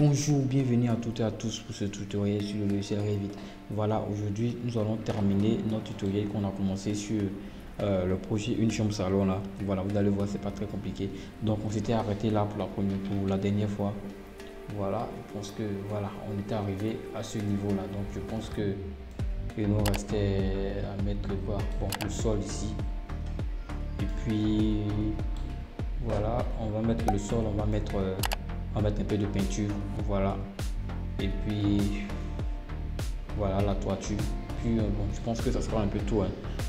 Bonjour, bienvenue à toutes et à tous pour ce tutoriel sur le logiciel Revit. Voilà, aujourd'hui nous allons terminer notre tutoriel qu'on a commencé sur le projet une chambre salon là. Voilà, vous allez voir, c'est pas très compliqué. Donc on s'était arrêté là pour la dernière fois. Voilà, je pense que voilà, on était arrivé à ce niveau là. Donc je pense que il nous restait à mettre quoi? Bon, le sol ici. Et puis voilà, on va mettre le sol, on va mettre un peu de peinture, voilà, et puis voilà la toiture. Puis bon, je pense que ça sera un peu tout, hein.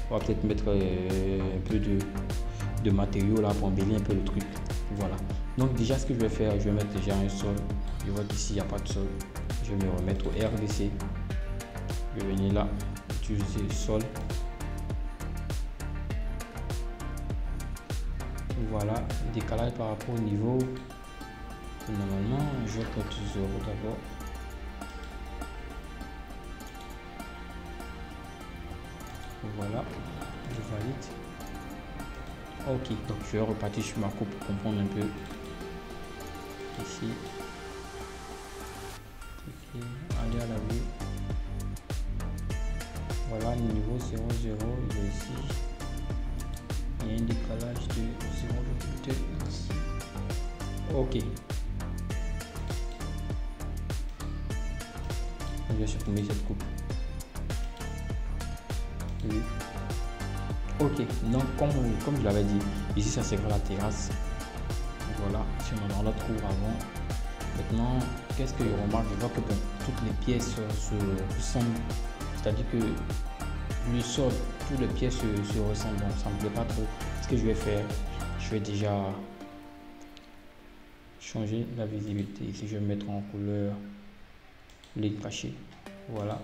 On va peut-être mettre un peu de matériaux là pour embellir un peu le truc, voilà. Donc déjà ce que je vais faire, je vais mettre déjà un sol. Je vois qu'ici il n'y a pas de sol, je vais me remettre au RDC, je vais venir là, utiliser le sol. Voilà, décalage par rapport au niveau. Normalement, je vais mettre 0 d'abord. Voilà, je valide. Ok, donc je vais repartir sur ma coupe pour comprendre un peu. Ici. Ok, aller à la vue. Voilà, niveau 0, 0, ici. Il y a un décalage de 0,2 ici. Ok. Je vais supprimer cette coupe. Oui. Ok, donc comme je l'avais dit, ici ça sera la terrasse. Voilà, si on a notre cour avant. Maintenant, qu'est-ce que je remarque? Je vois que bon, toutes les pièces se ressemblent. C'est-à-dire que le sol, toutes les pièces se ressemblent. Donc ça ne me plaît pas trop. Ce que je vais faire, je vais déjà changer la visibilité. Ici, je vais mettre en couleur ligne cachée. Voilà,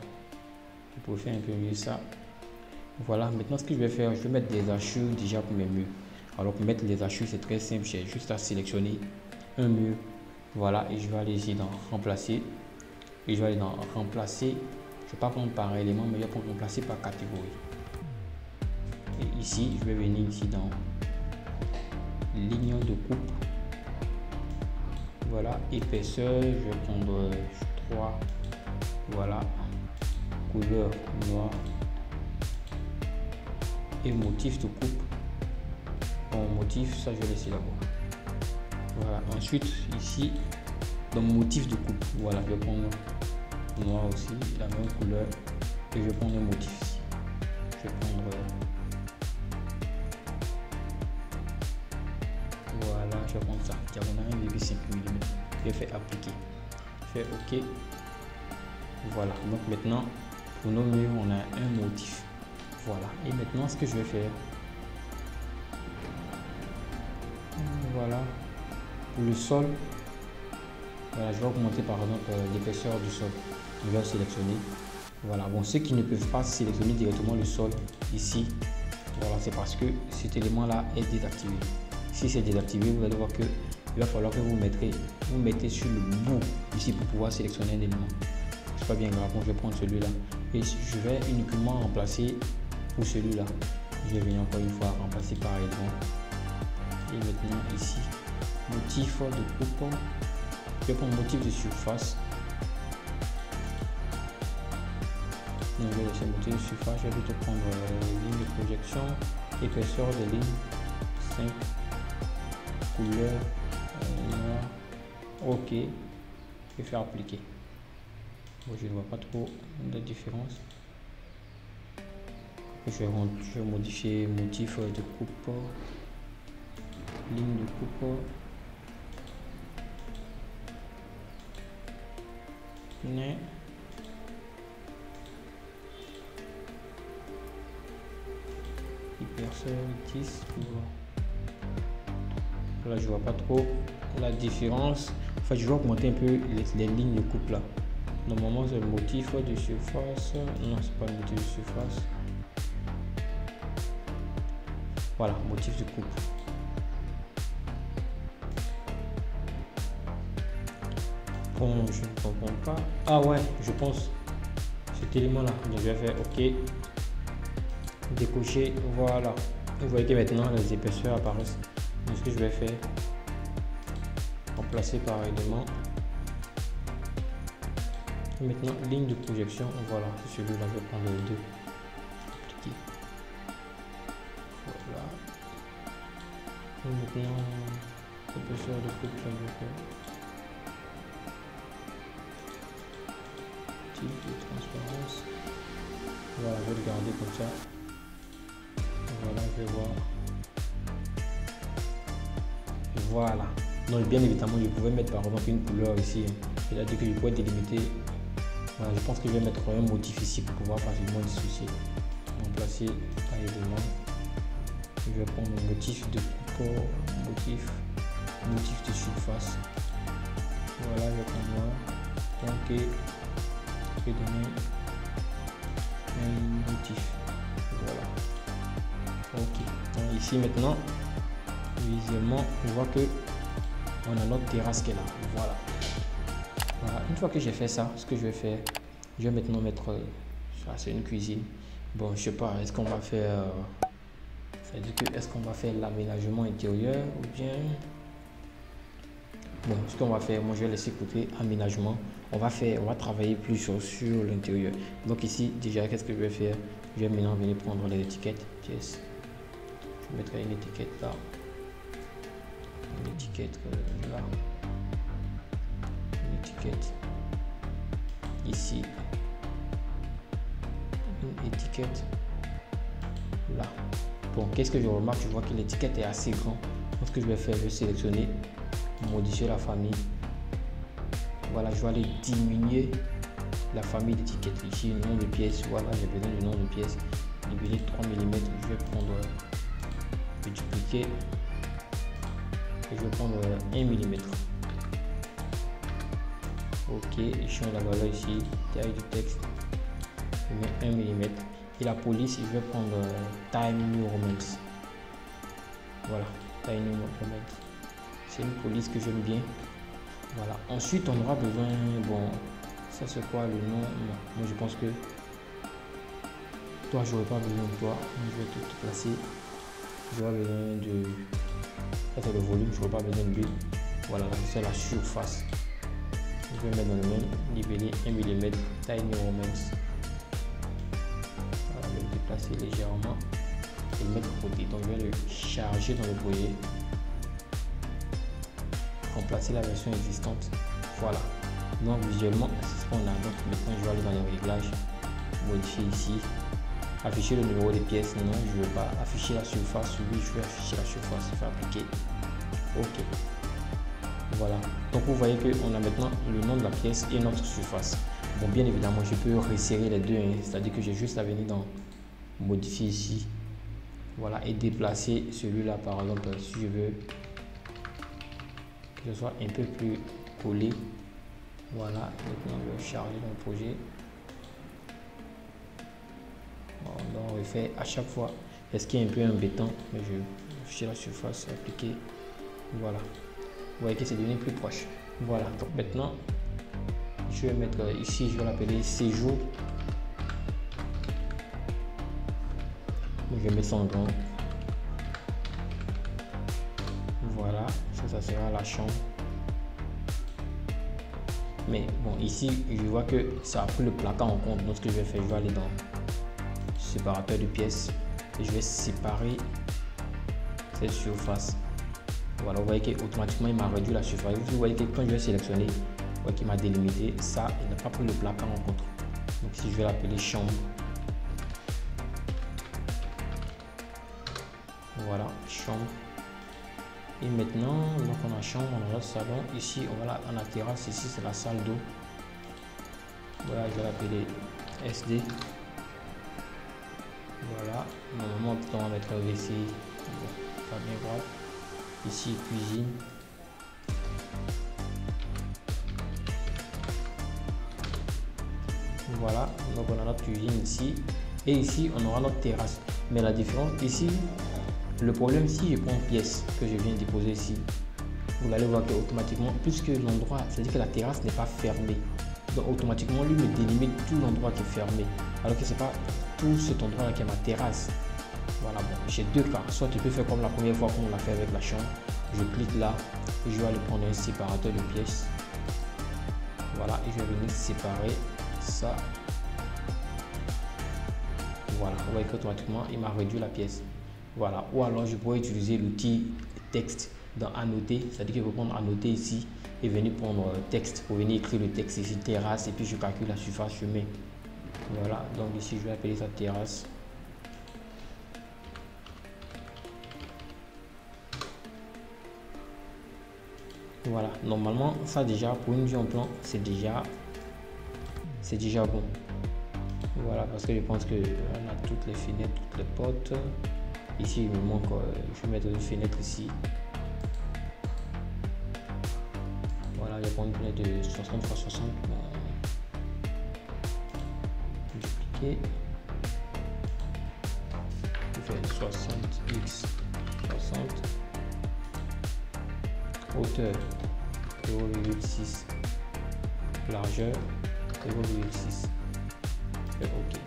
je pourrais faire un peu mieux ça. Voilà, maintenant ce que je vais faire, je vais mettre des hachures déjà pour mes murs. Alors pour mettre les hachures, c'est très simple, j'ai juste à sélectionner un mur. Voilà, et je vais aller ici dans remplacer. Et je vais aller dans remplacer. Je ne vais pas prendre par élément, mais je vais prendre remplacer par catégorie. Et ici, je vais venir ici dans ligne de coupe. Voilà, épaisseur, je vais prendre 3. Voilà, couleur noire et motif de coupe. Bon, motif, ça je vais laisser là-bas. Voilà, ensuite ici, dans motif de coupe, voilà, je vais prendre noir aussi, la même couleur, et je vais prendre un motif ici. Je vais prendre voilà, je vais prendre ça, diagonale 1,5 mm. Je vais faire appliquer, je fais OK. Voilà, donc maintenant pour nos murs on a un motif. Voilà, et maintenant ce que je vais faire, voilà, pour le sol, voilà, je vais augmenter par exemple l'épaisseur du sol. Je vais sélectionner. Voilà, bon, ceux qui ne peuvent pas sélectionner directement le sol ici, voilà, c'est parce que cet élément là est désactivé. Si c'est désactivé, vous allez voir que il va falloir que vous mettez sur le bout ici pour pouvoir sélectionner un élément. C'est pas bien grave, donc je vais prendre celui-là et je vais uniquement remplacer pour celui-là. Je vais venir encore une fois remplacer par élément. Et maintenant ici, motif de coupe, je vais prendre motif de surface. Donc je vais laisser motif de surface, je vais plutôt prendre ligne de projection, épaisseur de ligne 5, couleur noir. Ok, je vais faire appliquer. Bon, je ne vois pas trop de différence. Je vais modifier motif de coupe, ligne de coupe, nez, hypercell 10. Là je vois pas trop la différence. Enfin, je vais augmenter un peu les lignes de coupe là. Normalement c'est le motif de surface. Non, c'est pas le motif de surface. Voilà, motif de coupe. Bon, je ne comprends pas. Ah ouais, je pense cet élément là. Donc je vais faire OK. Décocher. Voilà. Vous voyez que maintenant les épaisseurs apparaissent. Donc ce que je vais faire, remplacer par élément. Et maintenant, ligne de projection, voilà, c'est celui-là, je vais prendre les deux. Appliquer. Voilà. Et maintenant, épaisseur de coupe, je vais faire. Type de transparence. Voilà, je vais le garder comme ça. Voilà, je vais voir. Voilà. Donc bien évidemment, je pouvais mettre par exemple une couleur ici. C'est-à-dire que je pourrais délimiter. Voilà, je pense que je vais mettre un motif ici pour pouvoir facilement dissocier. Remplacer par les demandes. Je vais prendre le motif de corps, motif de surface. Voilà, je vais prendre donc je vais donner un motif. Voilà. Ok. Donc ici maintenant, visuellement, on voit que on a notre terrasse qui est là. Voilà. Voilà. Une fois que j'ai fait ça, ce que je vais faire, je vais maintenant mettre ça, c'est une cuisine. Bon, je sais pas, est-ce qu'on va faire c'est-à-dire que est-ce qu'on va faire l'aménagement intérieur ou bien bon, ce qu'on va faire, moi je vais laisser côté aménagement. On va travailler plus sur l'intérieur. Donc ici déjà, qu'est-ce que je vais faire? Je vais maintenant venir prendre les étiquettes pièces. Je mettrai une étiquette là, une étiquette là, une étiquette ici, une étiquette là. Bon, qu'est-ce que je remarque? Je vois que l'étiquette est assez grande. Donc ce que je vais faire, je vais sélectionner, modifier la famille. Voilà, je vais aller diminuer la famille d'étiquettes. Ici, le nom de pièce. Voilà, j'ai besoin du nom de pièce. Libellé 3 mm. Je vais prendre, je vais dupliquer et je vais prendre 1 mm. Ok, je change la valeur ici. Taille du texte, je mets 1 mm. Et la police, je vais prendre Time New Roman. Voilà, Time New Roman. C'est une police que j'aime bien. Voilà. Ensuite, on aura besoin. Bon, ça c'est quoi le nom? Non. Moi, je pense que toi, j'aurais pas besoin de toi. Je vais tout placer. J'aurai besoin de. Ça c'est le volume. Je n'aurai pas besoin de lui. Voilà, c'est la surface. Je vais mettre dans le même libellé 1 mm. Time New Roman. Déplacer légèrement et le mettre au côté. Donc je vais le charger dans le projet, remplacer la version existante. Voilà, donc visuellement c'est ce qu'on a. Donc maintenant je vais aller dans les réglages, modifier ici, afficher le numéro des pièces. Non, je ne veux pas afficher la surface. Oui, je vais afficher la surface. Je vais appliquer ok. Voilà, donc vous voyez que on a maintenant le nom de la pièce et notre surface. Bon, bien évidemment je peux resserrer les deux, hein. C'est à dire que j'ai juste à venir dans modifier ici, voilà, et déplacer celui-là. Par exemple, si je veux que ce soit un peu plus collé, voilà. Maintenant je vais charger dans le projet. Bon, on refait à chaque fois, est-ce qu'il est un peu embêtant, mais je vais afficher la surface, appliquer, voilà, vous voyez que c'est devenu plus proche. Voilà, donc maintenant je vais mettre ici, je vais l'appeler séjour. Je vais mettre 100 grand. Voilà, ça sera la chambre. Mais bon, ici, je vois que ça a pris le placard en compte. Donc, ce que je vais faire, je vais aller dans séparateur de pièces et je vais séparer cette surface. Voilà, vous voyez qu'automatiquement, il m'a réduit la surface. Vous voyez que quand je vais sélectionner, vous voyez qu'il m'a délimité ça, il n'a pas pris le placard en compte. Donc, si je vais l'appeler chambre. Voilà, chambre. Et maintenant, donc on a chambre, on a le salon. Ici, on a terrasse. Ici, c'est la salle d'eau. Voilà, je vais l'appeler SD. Voilà, normalement, on va mettre WC. Bon, pas bien grave. Ici, cuisine. Voilà, donc on a notre cuisine ici. Et ici, on aura notre terrasse. Mais la différence ici, le problème, si je prends une pièce que je viens de déposer ici, vous allez voir qu'automatiquement, puisque l'endroit, c'est-à-dire que la terrasse n'est pas fermée, donc automatiquement, lui me délimite tout l'endroit qui est fermé. Alors que c'est pas tout cet endroit-là qui est ma terrasse. Voilà, bon, j'ai deux cas. Soit tu peux faire comme la première fois qu'on l'a fait avec la chambre. Je clique là et je vais aller prendre un séparateur de pièces. Voilà. Voilà, et je vais venir séparer ça. Voilà, vous voyez qu'automatiquement il m'a réduit la pièce. Voilà, ou alors je pourrais utiliser l'outil texte dans annoter, c'est-à-dire que je vais prendre annoter ici et venir prendre texte pour venir écrire le texte ici, terrasse, et puis je calcule la surface chemin. Voilà, donc ici je vais appeler ça terrasse. Voilà, normalement ça déjà pour une vue en plan c'est déjà bon. Voilà, parce que je pense que on a toutes les fenêtres, toutes les portes. Ici il me manque, je vais mettre une fenêtre ici. Voilà, je vais prendre une fenêtre de 60 x 60. Dupliquer. Je fais 60x 60. Hauteur 0,6. Largeur 0,6. Je fais OK.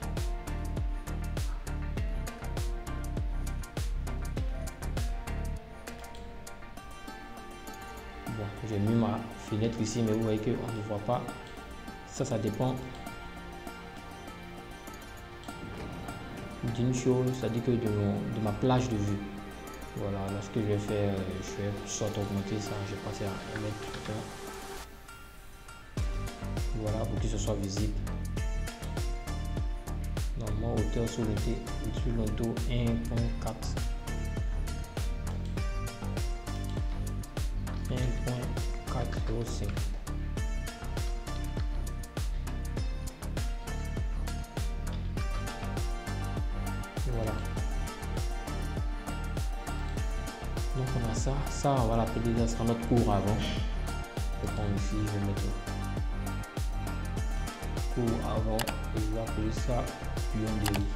Bon, j'ai mis ma fenêtre ici, mais vous voyez qu'on ne voit pas. Ça dépend d'une chose, c'est-à-dire que de ma plage de vue. Voilà, là ce que je vais faire, je vais soit augmenter ça, je vais passer à 1 mètre. Voilà, pour que ce soit visible. Normalement, hauteur sur l'auto 1.4. 1.405. Voilà. Donc on a ça, on va l'appeler, ça sera notre cours avant. Je prends ici, je vais mettre cours avant et je vais appeler ça buanderie.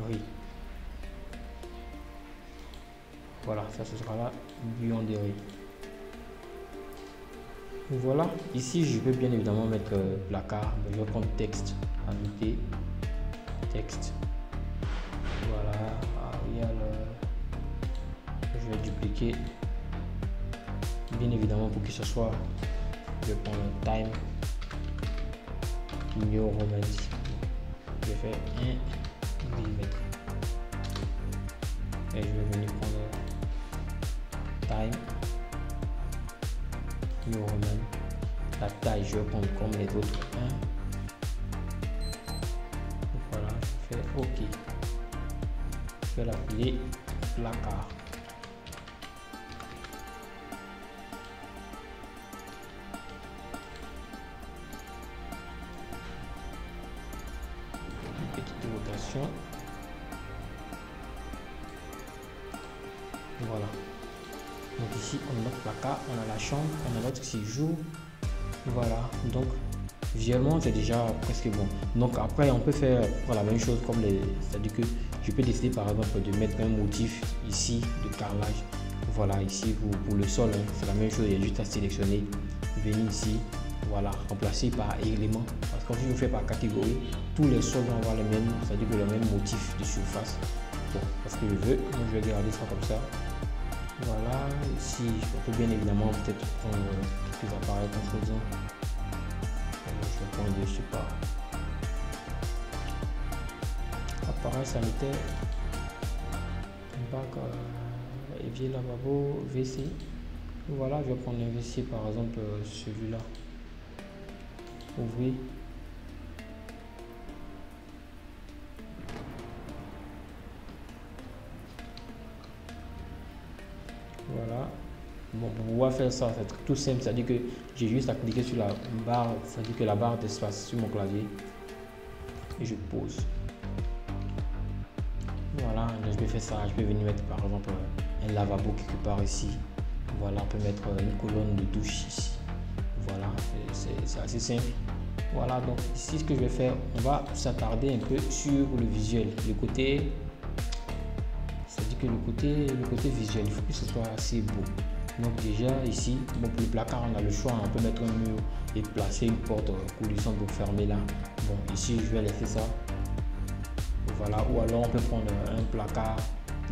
Oui. Voilà, ça ce sera la buanderie. Voilà, ici je peux bien évidemment mettre placard, mais je vais prendre texte, ajouter texte. Voilà, Arial, je vais dupliquer. Bien évidemment pour que ce soit, je vais prendre time, New Roman. Je vais faire 1 mm. Et je vais venir prendre time, New Roman. La taille, je vais prendre comme les autres 1. Voilà, je fais OK. Je vais l'appeler placard. Voilà, donc ici on a notre placard, on a la chambre, on a notre séjour. Voilà, donc visuellement c'est déjà presque bon. Donc après on peut faire la même chose comme c'est-à-dire que je peux décider par exemple de mettre un motif ici de carrelage. Voilà, ici pour le sol, hein, c'est la même chose, il y a juste à sélectionner, venir ici, voilà, remplacer par élément. Parce que si je fais par catégorie, tous les sols vont avoir le même, c'est-à-dire que le même motif de surface. Bon, parce que je veux, donc je vais garder ça comme ça. Voilà, ici je peux bien évidemment peut-être prendre quelques appareils contrôlants. Je vais prendre, je sais pas, appareil sanitaire, bac, évier, lavabo, WC. Voilà, je vais prendre un WC par exemple, celui-là. Ouvrir. Voilà. Bon, pour pouvoir faire ça, c'est tout simple, c'est-à-dire que j'ai juste à cliquer sur la barre, c'est-à-dire que la barre d'espace sur mon clavier et je pose. Voilà, je peux faire ça, je peux venir mettre par exemple un lavabo quelque part ici. Voilà, on peut mettre une colonne de douche ici. Voilà, c'est assez simple. Voilà, donc ici ce que je vais faire, on va s'attarder un peu sur le visuel, le côté, c'est-à-dire que le côté visuel, il faut que ce soit assez beau. Donc déjà ici, bon, pour le placard, on a le choix, on peut mettre un mur et placer une porte coulissante pour fermer là. Bon, ici, je vais laisser ça. Voilà, ou alors on peut prendre un placard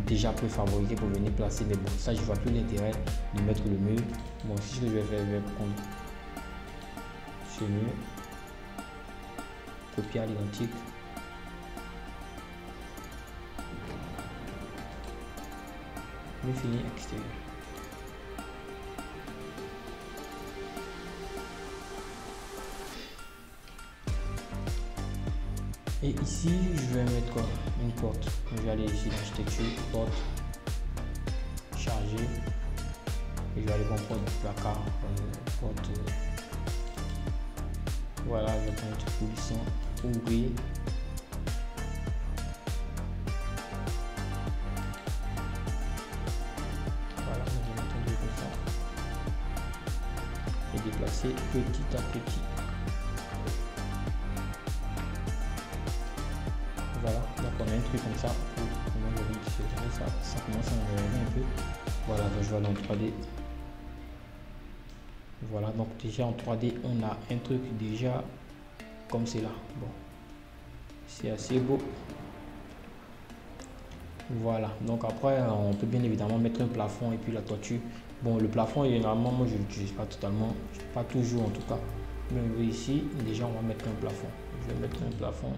déjà préfabriqué pour venir placer, mais bon, ça, je vois plus l'intérêt de mettre le mur. Bon, si ce que je vais faire, je vais prendre ce mur, copier à l'identique. Mur fini extérieur. Et ici, je vais mettre quoi? Une porte. Je vais aller ici, l'architecture, porte, charger. Et je vais aller voir porte du placard, porte. Voilà, je vais prendre un truc coulissant, ouvrir. Voilà, je vais mettre un truc comme ça. Et déplacer petit à petit. Voilà, donc on a un truc comme ça, ça commence à m'énerver un peu. Voilà, donc je vais aller en 3D. Voilà, donc déjà en 3D, on a un truc déjà comme cela. Bon, c'est assez beau. Voilà, donc après, on peut bien évidemment mettre un plafond et puis la toiture. Bon, le plafond, généralement, moi je l'utilise pas totalement, pas toujours en tout cas. Mais ici, déjà, on va mettre un plafond. Je vais mettre un plafond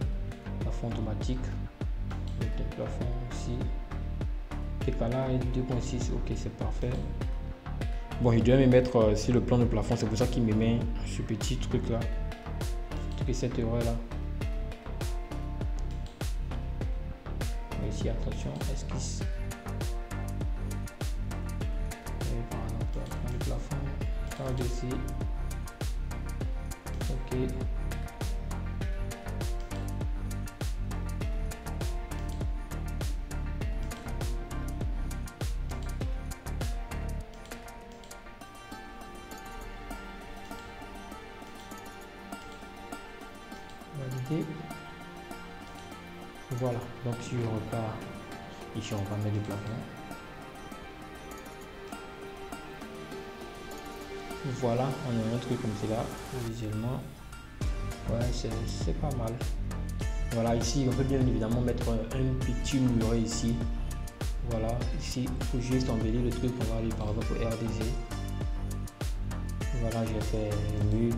automatique, mettre un plafond ici, décalage 2.6, ok, c'est parfait. Bon, je dois me mettre sur le plan de plafond, c'est pour ça qu'il me met ce petit truc là, cette erreur là. Mais ici, attention, esquisse. Et par exemple, le plafond, par-dessus, ok. Voilà, donc si je repars ici, on va mettre du plafond. Voilà, on a un truc comme cela visuellement. Ouais, c'est pas mal. Voilà, ici on peut bien évidemment mettre un petit muret ici. Voilà, ici il faut juste embellir le truc. On va aller par exemple au RDZ. Voilà, je vais faire le mur.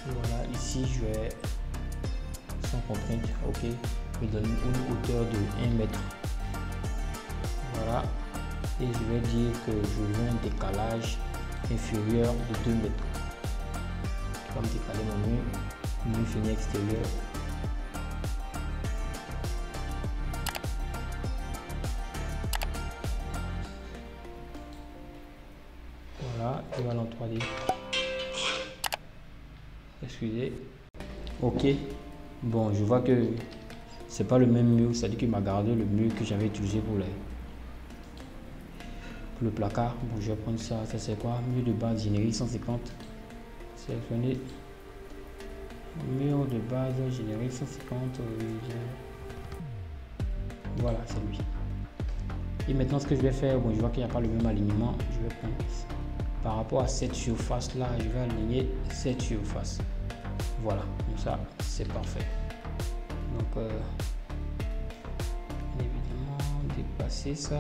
Voilà, ici je vais sans contrainte, ok, me donne une hauteur de 1 mètre. Voilà, et je vais dire que je veux un décalage inférieur de 2 mètres. Je vais me décaler mon mur fini extérieur. Voilà, et voilà en 3D. Excusez. Ok. Bon, je vois que c'est pas le même mur, c'est-à-dire qu'il m'a gardé le mur que j'avais utilisé pour le placard. Bon, je vais prendre ça. Ça c'est quoi? Mur de base générique 150. Sélectionner. Mur de base générique 150. Voilà, c'est lui. Et maintenant, ce que je vais faire, bon, je vois qu'il n'y a pas le même alignement. Je vais prendre par rapport à cette surface là, je vais aligner cette surface. Voilà, comme ça, c'est parfait. Donc, évidemment, déplacer ça.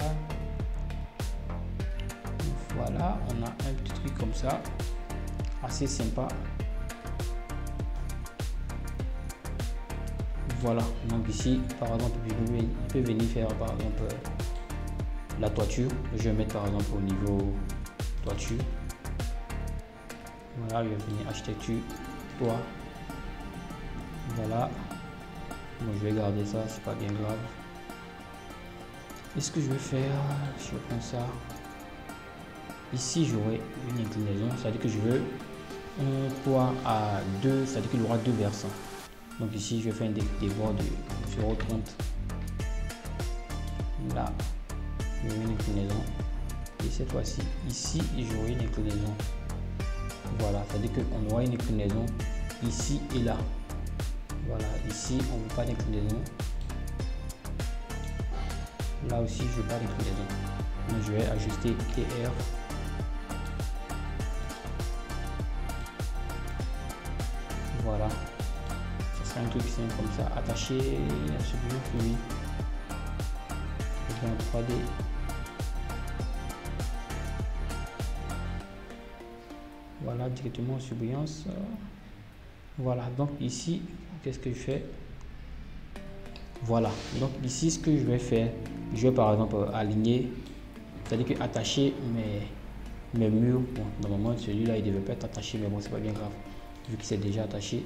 Voilà, on a un petit truc comme ça, assez sympa. Voilà, donc ici, par exemple, il peut venir faire, par exemple, la toiture. Je vais mettre, par exemple, au niveau toiture. Voilà, je vais venir architecture, toit. Voilà, bon, je vais garder ça, c'est pas bien grave. Et ce que je vais faire, je prends ça. Ici, j'aurai une inclinaison, c'est-à-dire que je veux un toit à 2, c'est-à-dire qu'il aura 2 versants. Donc ici, je vais faire un débord de 0,30. Là, j'aurai une inclinaison. Et cette fois-ci, ici, j'aurai une inclinaison. Voilà, c'est-à-dire qu'on aura une inclinaison ici et là. Voilà, ici, on ne veut pas d'inclinaison. Là aussi, je veux pas d'inclinaison. Donc, je vais ajuster TR Voilà, ça sera un truc simple comme ça, attaché à ce bureau fluide. En 3D. Voilà, directement sur Brillance. Voilà, donc ici, qu'est-ce que je fais? Voilà, donc ici, ce que je vais faire, je vais par exemple aligner, c'est-à-dire que attacher mes murs. Bon, normalement, celui-là, il ne devait pas être attaché, mais bon, c'est pas bien grave, vu que c'est déjà attaché.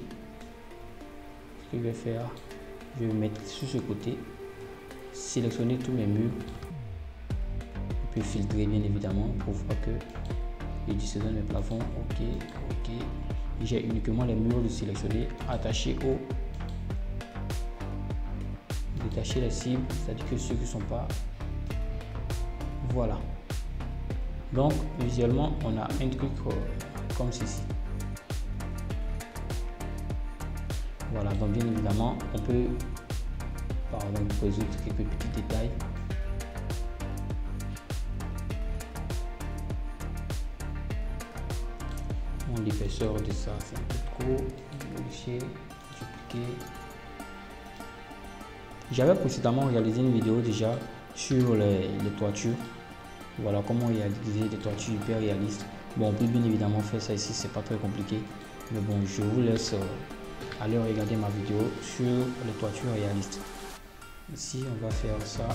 Ce que je vais faire, je vais mettre sur ce côté, sélectionner tous mes murs, et puis filtrer bien évidemment pour voir que je dissélectionne mes plafonds. Ok, ok. J'ai uniquement les murs de sélectionner, attacher au, détacher les cibles, c'est-à-dire que ceux qui ne sont pas. Voilà. Donc visuellement, on a un truc comme ceci. Voilà, donc bien évidemment, on peut par exemple résoudre quelques petits détails. L'épaisseur de ça, c'est un peu trop. Modifier, dupliquer. J'avais précédemment réalisé une vidéo déjà sur les toitures. Voilà comment réaliser des toitures hyper réalistes. Bon, on peut bien évidemment faire ça ici, c'est pas très compliqué. Mais bon, je vous laisse aller regarder ma vidéo sur les toitures réalistes. Ici, on va faire ça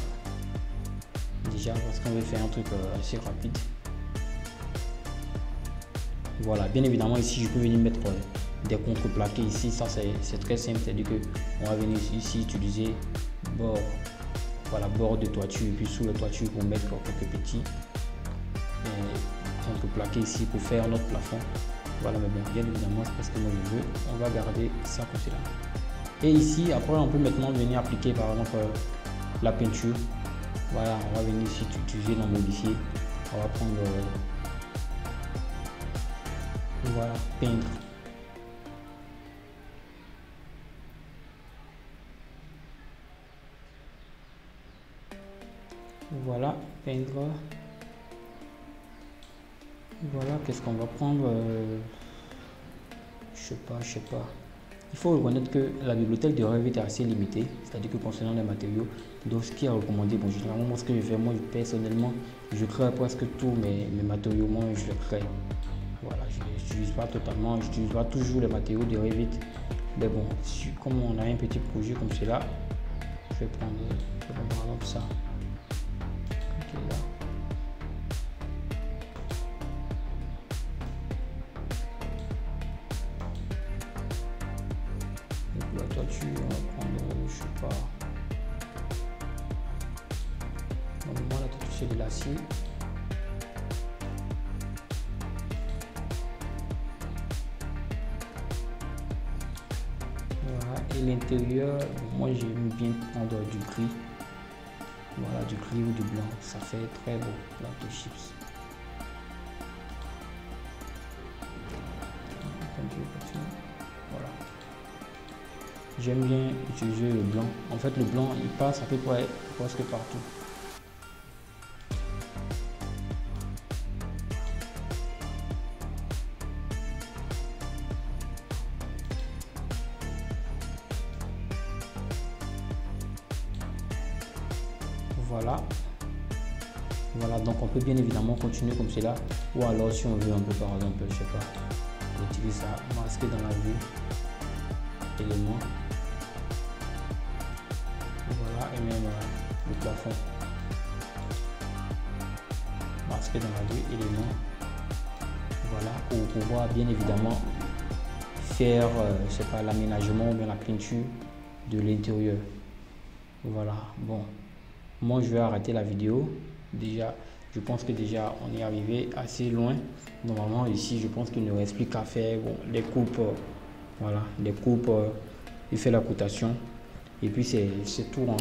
déjà parce qu'on veut faire un truc assez rapide. Voilà, bien évidemment ici je peux venir mettre des contreplaqués ici. Ça c'est très simple, c'est-à-dire que on va venir ici utiliser bord, voilà, bord de toiture, et puis sous la toiture pour mettre quelques petits contreplaqués ici pour faire notre plafond. Voilà, mais bon, bien évidemment c'est parce que moi je veux, on va garder ça comme cela. Et ici après on peut maintenant venir appliquer par exemple la peinture. Voilà, on va venir ici utiliser dans modifier. On va prendre voilà, peindre. Voilà, peindre. Voilà, qu'est-ce qu'on va prendre? Je sais pas. Il faut reconnaître que la bibliothèque de Revit est assez limitée, c'est-à-dire que concernant les matériaux, donc ce qui est recommandé, bon, généralement, moi, ce que je fais, moi, personnellement, je crée presque tous mes matériaux, moi, je les crée. Voilà, je n'utilise pas totalement, je n'utilise pas toujours les matériaux de Revit. Mais bon, comme on a un petit projet comme cela, je vais prendre par exemple ça. Ok, là. Et pour la toiture, on va prendre, je sais pas. Normalement, la toiture c'est de l'acier. Et l'intérieur, moi j'aime bien prendre du gris. Voilà, du gris ou du blanc, ça fait très beau, plat de chips. Voilà. J'aime bien utiliser le blanc. En fait, le blanc, il passe à peu près presque partout. Voilà, donc on peut bien évidemment continuer comme cela, ou alors si on veut un peu par exemple, je sais pas, utiliser ça, masquer dans la vue, élément, voilà, et même le plafond, masquer dans la vue, élément, voilà, pour pouvoir bien évidemment faire, je sais pas, l'aménagement ou bien la peinture de l'intérieur. Voilà, bon. Moi, je vais arrêter la vidéo. Déjà, je pense que déjà, on est arrivé assez loin. Normalement, ici, je pense qu'il ne reste plus qu'à faire bon, les coupes. Voilà, les coupes. Il fait la cotation. Et puis, c'est tout. Hein.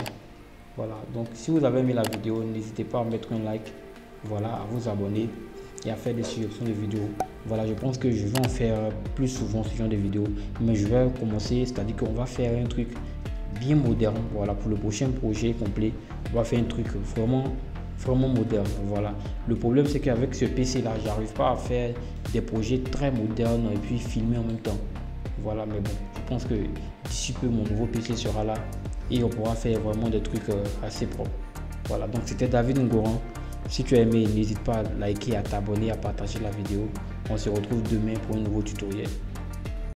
Voilà, donc si vous avez aimé la vidéo, n'hésitez pas à mettre un like. Voilà, à vous abonner et à faire des suggestions de vidéos. Voilà, je pense que je vais en faire plus souvent ce genre de vidéos. Mais je vais commencer, c'est-à-dire qu'on va faire un truc bien moderne. Voilà, pour le prochain projet complet, on va faire un truc vraiment moderne. Voilà, le problème c'est qu'avec ce PC là, j'arrive pas à faire des projets très modernes et puis filmer en même temps. Voilà, mais bon, je pense que d'ici peu, mon nouveau PC sera là et on pourra faire vraiment des trucs assez propres. Voilà, donc c'était David Ngoran. Si tu as aimé, n'hésite pas à liker, à t'abonner, à partager la vidéo. On se retrouve demain pour un nouveau tutoriel.